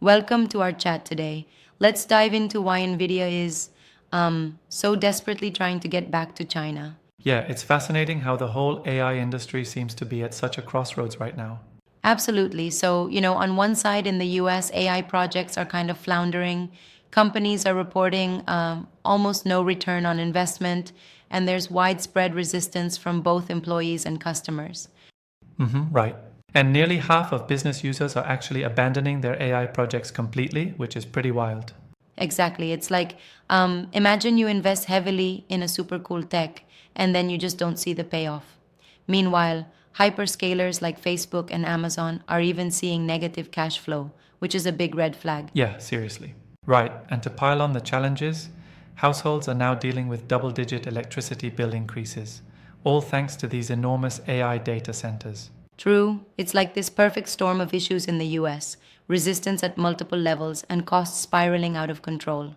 Welcome to our chat today. Let's dive into why Nvidia is so desperately trying to get back to China. Yeah, it's fascinating how the whole AI industry seems to be at such a crossroads right now. Absolutely. So, on one side in the US, AI projects are kind of floundering. Companies are reporting almost no return on investment, and there's widespread resistance from both employees and customers. Right. And nearly half of business users are actually abandoning their AI projects completely, which is pretty wild. Exactly. It's like imagine you invest heavily in a super cool tech and then you just don't see the payoff. Meanwhile, hyperscalers like Facebook and Amazon are even seeing negative cash flow, which is a big red flag. Yeah, seriously. Right. And to pile on the challenges, households are now dealing with double-digit electricity bill increases, all thanks to these enormous AI data centers. True, it's like this perfect storm of issues in the US, resistance at multiple levels and costs spiraling out of control.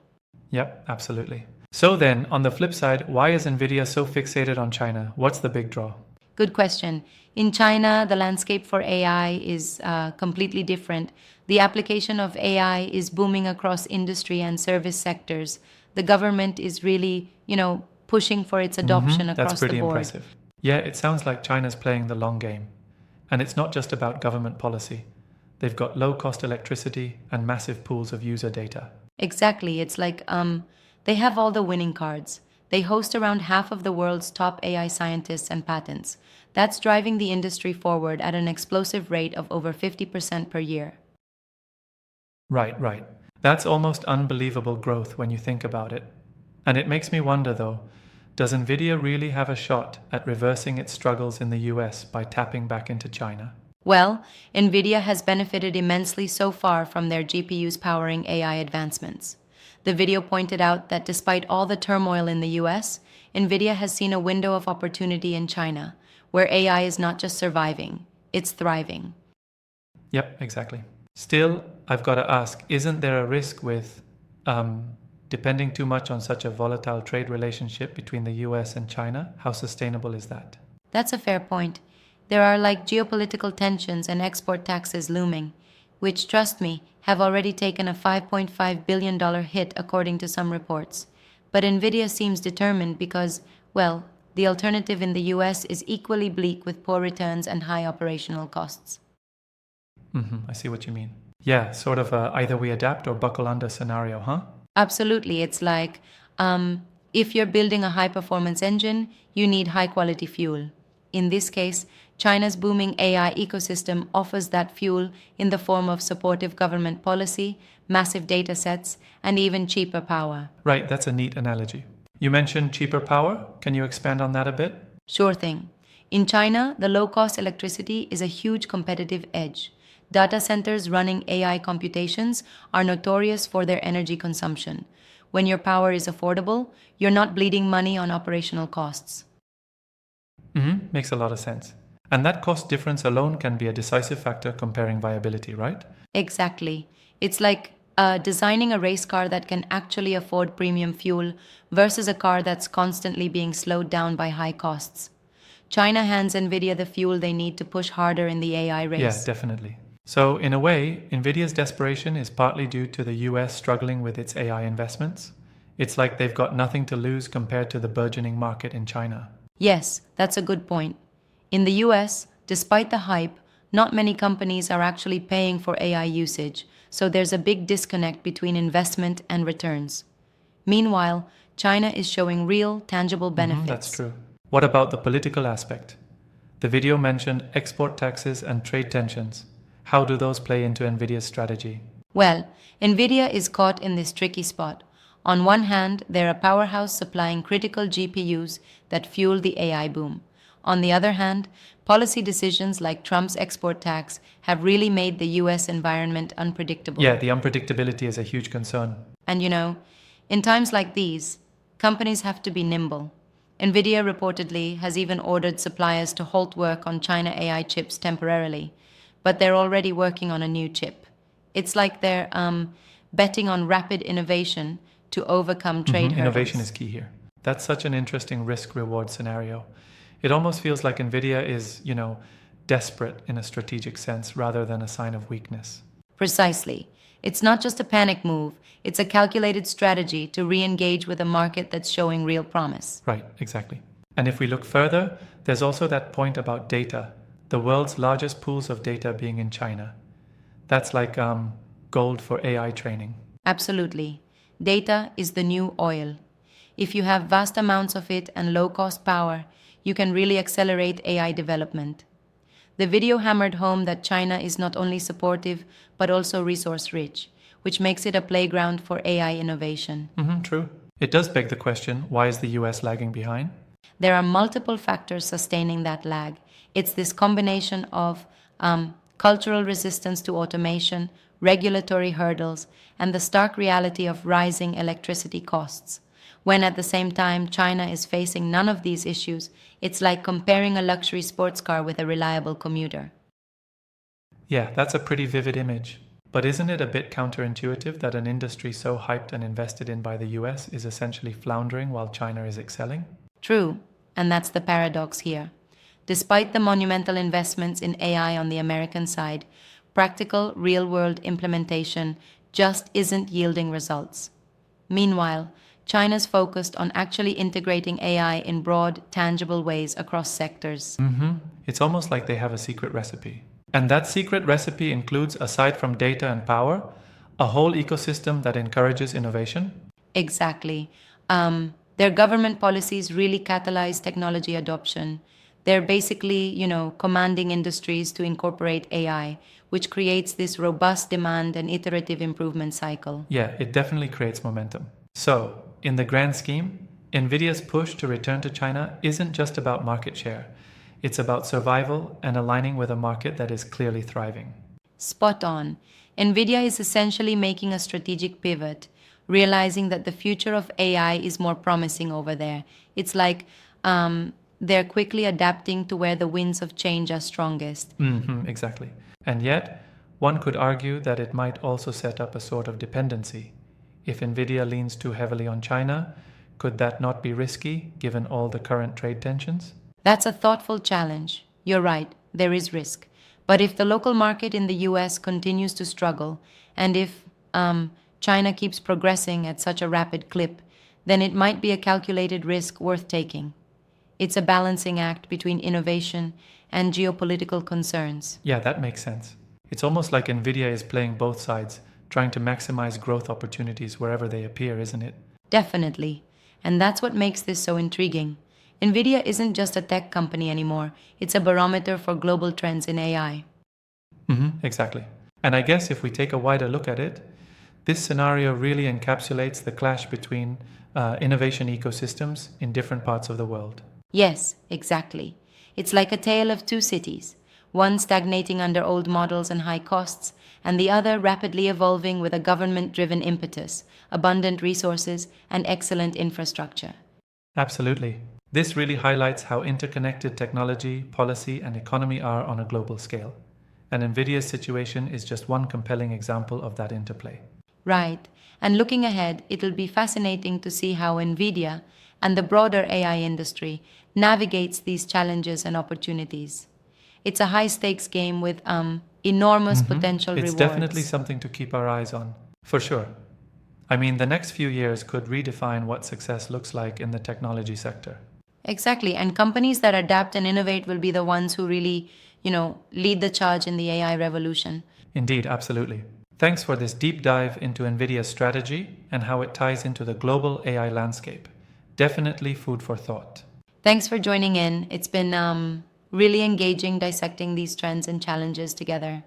Yep, absolutely. So then, on the flip side, why is Nvidia so fixated on China? What's the big draw? Good question. In China, the landscape for AI is completely different. The application of AI is booming across industry and service sectors. The government is really, pushing for its adoption That's across the pretty board. impressive. Yeah, it sounds like China's playing the long game. And it's not just about government policy. They've got low cost electricity and massive pools of user data. Exactly. It's like they have all the winning cards. They host around half of the world's top AI scientists and patents. That's driving the industry forward at an explosive rate of over 50% per year. Right. That's almost unbelievable growth when you think about it. And it makes me wonder though, does Nvidia really have a shot at reversing its struggles in the US by tapping back into China? Well, Nvidia has benefited immensely so far from their GPUs powering AI advancements. The video pointed out that despite all the turmoil in the US, Nvidia has seen a window of opportunity in China, where AI is not just surviving, it's thriving. Yep, exactly. Still, I've got to ask, isn't there a risk with depending too much on such a volatile trade relationship between the US and China? How sustainable is that? That's a fair point. There are like geopolitical tensions and export taxes looming, which, trust me, have already taken a $5.5 billion hit according to some reports. But Nvidia seems determined because, well, the alternative in the US is equally bleak with poor returns and high operational costs. I see what you mean. Yeah, sort of a either we adapt or buckle under scenario, huh? Absolutely. It's like if you're building a high performance engine, you need high quality fuel. In this case, China's booming AI ecosystem offers that fuel in the form of supportive government policy, massive data sets, and even cheaper power. Right, that's a neat analogy. You mentioned cheaper power. Can you expand on that a bit? Sure thing. In China, the low cost electricity is a huge competitive edge. Data centers running AI computations are notorious for their energy consumption. When your power is affordable, you're not bleeding money on operational costs. Makes a lot of sense. And that cost difference alone can be a decisive factor comparing viability, right? Exactly. It's like designing a race car that can actually afford premium fuel versus a car that's constantly being slowed down by high costs. China hands Nvidia the fuel they need to push harder in the AI Yeah, race. definitely. So, in a way, Nvidia's desperation is partly due to the US struggling with its AI investments. It's like they've got nothing to lose compared to the burgeoning market in China. Yes, that's a good point. In the US, despite the hype, not many companies are actually paying for AI usage, so there's a big disconnect between investment and returns. Meanwhile, China is showing real, tangible That's benefits. true. What about the political aspect? The video mentioned export taxes and trade tensions. How do those play into Nvidia's strategy? Well, Nvidia is caught in this tricky spot. On one hand, they're a powerhouse supplying critical GPUs that fuel the AI boom. On the other hand, policy decisions like Trump's export tax have really made the US environment Yeah, unpredictable. the unpredictability is a huge concern. And in times like these, companies have to be nimble. Nvidia reportedly has even ordered suppliers to halt work on China AI chips temporarily, but they're already working on a new chip. It's like they're betting on rapid innovation to overcome trade Innovation hurdles. is key here. That's such an interesting risk reward scenario. It almost feels like Nvidia is, desperate in a strategic sense rather than a sign of weakness. Precisely. It's not just a panic move, it's a calculated strategy to re engage with a market that's showing real promise. Right, exactly. And if we look further, there's also that point about data, the world's largest pools of data being in China. That's like gold for AI training. Absolutely. Data is the new oil. If you have vast amounts of it and low cost power, you can really accelerate AI development. The video hammered home that China is not only supportive but also resource rich, which makes it a playground for AI innovation. True. It does beg the question, why is the US lagging behind? There are multiple factors sustaining that lag. It's this combination of cultural resistance to automation, regulatory hurdles, and the stark reality of rising electricity costs. When at the same time China is facing none of these issues, it's like comparing a luxury sports car with a reliable commuter. Yeah, that's a pretty vivid image. But isn't it a bit counterintuitive that an industry so hyped and invested in by the US is essentially floundering while China is excelling? True, and that's the paradox here. Despite the monumental investments in AI on the American side, practical, real world implementation just isn't yielding results. Meanwhile, China's focused on actually integrating AI in broad, tangible ways across sectors. It's almost like they have a secret recipe. And that secret recipe includes, aside from data and power, a whole ecosystem that encourages innovation. Exactly. Their government policies really catalyze technology adoption. They're basically, commanding industries to incorporate AI, which creates this robust demand and iterative improvement cycle. Yeah, it definitely creates momentum. So, in the grand scheme, Nvidia's push to return to China isn't just about market share. It's about survival and aligning with a market that is clearly thriving. Spot on. Nvidia is essentially making a strategic pivot, realizing that the future of AI is more promising over there. It's like they're quickly adapting to where the winds of change are strongest. Exactly. And yet, one could argue that it might also set up a sort of dependency. If Nvidia leans too heavily on China, could that not be risky given all the current trade tensions? That's a thoughtful challenge. You're right, there is risk. But if the local market in the US continues to struggle, and if China keeps progressing at such a rapid clip, then it might be a calculated risk worth taking. It's a balancing act between innovation and geopolitical concerns. Yeah, that makes sense. It's almost like Nvidia is playing both sides, trying to maximize growth opportunities wherever they appear, isn't it? Definitely. And that's what makes this so intriguing. Nvidia isn't just a tech company anymore, it's a barometer for global trends in AI. Exactly. And I guess if we take a wider look at it, this scenario really encapsulates the clash between innovation ecosystems in different parts of the world. Yes, exactly. It's like a tale of two cities, one stagnating under old models and high costs, and the other rapidly evolving with a government driven impetus, abundant resources, and excellent infrastructure. Absolutely. This really highlights how interconnected technology, policy, and economy are on a global scale. And NVIDIA's situation is just one compelling example of that interplay. Right. And looking ahead, it'll be fascinating to see how Nvidia and the broader AI industry navigates these challenges and opportunities. It's a high stakes game with enormous potential It's rewards. definitely something to keep our eyes on, for sure. I mean, the next few years could redefine what success looks like in the technology sector. Exactly. And companies that adapt and innovate will be the ones who really, lead the charge in the AI revolution. Indeed, absolutely. Thanks for this deep dive into NVIDIA's strategy and how it ties into the global AI landscape. Definitely food for thought. Thanks for joining in. It's been really engaging dissecting these trends and challenges together.